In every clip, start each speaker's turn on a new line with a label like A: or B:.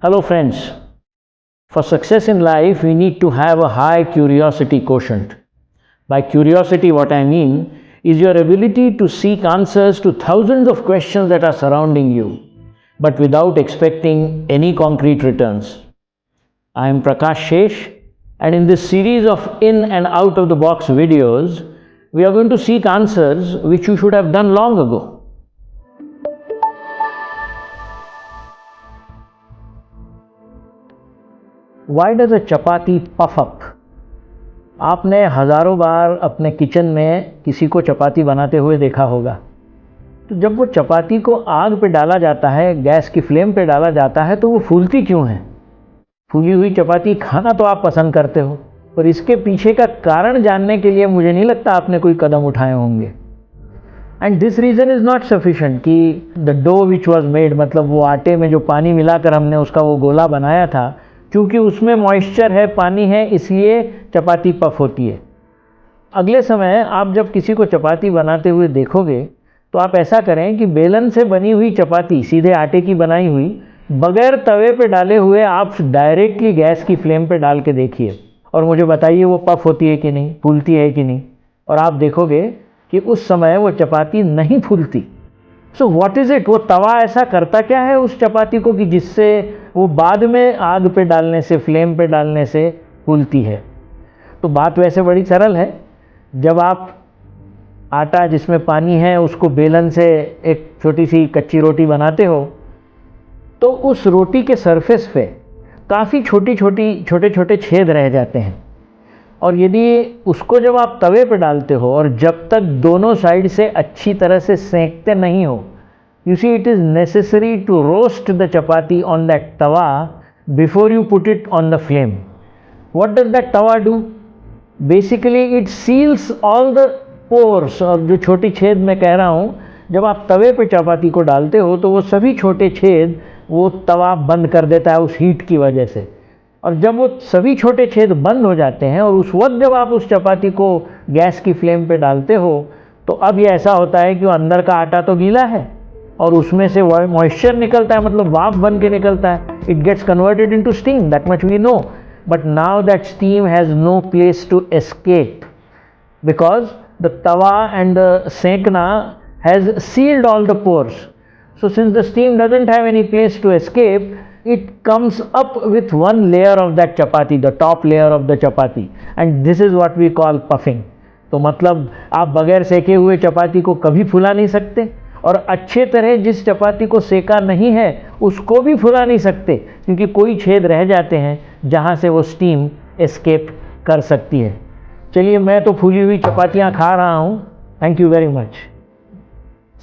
A: Hello friends, for success in life we need to have a high curiosity quotient. By curiosity what I mean is your ability to seek answers to thousands of questions that are surrounding you, but without expecting any concrete returns. I am Prakash Shesh, and in this series of in and out of the box videos, we are going to seek answers which you should have done long ago. Why does a chapati puff up? आपने हज़ारों बार अपने kitchen में किसी को चपाती बनाते हुए देखा होगा। तो जब वो चपाती को आग पे डाला जाता है, गैस की फ्लेम पे डाला जाता है, तो वो फूलती क्यों है? फूली हुई चपाती खाना तो आप पसंद करते हो, पर इसके पीछे का कारण जानने के लिए मुझे नहीं लगता आपने कोई कदम उठाए होंगे। And this reason is not sufficient कि the dough which was made, मतलब वो आटे में जो पानी मिलाकर हमने उसका वो गोला बनाया था, क्योंकि उसमें मॉइस्चर है, पानी है, इसलिए चपाती पफ होती है। अगले समय आप जब किसी को चपाती बनाते हुए देखोगे तो आप ऐसा करें कि बेलन से बनी हुई चपाती, सीधे आटे की बनाई हुई, बगैर तवे पे डाले हुए आप डायरेक्टली गैस की फ्लेम पे डाल के देखिए और मुझे बताइए वो पफ होती है कि नहीं, फूलती है कि नहीं। और आप देखोगे कि उस समय वो चपाती नहीं फूलती। सो व्हाट इज़ इट, वो तवा ऐसा करता क्या है उस चपाती को कि जिससे वो बाद में आग पे डालने से, फ्लेम पे डालने से फूलती है? तो बात वैसे बड़ी सरल है। जब आप आटा जिसमें पानी है उसको बेलन से एक छोटी सी कच्ची रोटी बनाते हो, तो उस रोटी के सरफेस पे काफ़ी छोटे छोटे छेद रह जाते हैं। और यदि उसको जब आप तवे पे डालते हो और जब तक दोनों साइड से अच्छी तरह से सेंकते नहीं हो, you see it is necessary to roast the chapati on that tawa before you put it on the flame. What does that tawa do? Basically it seals all the pores, और जो छोटी छेद मैं कह रहा हूँ, जब आप तवे पे चपाती को डालते हो तो वो सभी छोटे छेद वो तवा बंद कर देता है उस हीट की वजह से। और जब वो सभी छोटे छेद बंद हो जाते हैं और उस वक्त जब आप उस चपाती को गैस की फ्लेम पे डालते हो, तो अब ये ऐसा होता है कि वो अंदर का आटा तो गीला है और उसमें से मॉइस्चर निकलता है, मतलब वाफ बन के निकलता है। It gets converted into steam, that much we know. But now that steam has no place to escape because the tawa and the sekna has sealed all the pores. So since the steam doesn't have any place to escape, it comes up with one layer of that chapati, the top layer of the chapati, and this is what we call puffing. तो मतलब आप बगैर सेके हुए चपाती को कभी फुला नहीं सकते, और अच्छे तरह जिस चपाती को सेका नहीं है उसको भी फुला नहीं सकते, क्योंकि कोई छेद रह जाते हैं जहाँ से वो स्टीम एस्केप कर सकती है। चलिए, मैं तो फूली हुई चपातियाँ खा रहा हूँ। Thank you very much.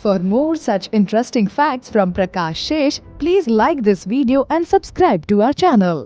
B: For more such interesting facts from Prakash Shesh, please like this video and subscribe to our channel.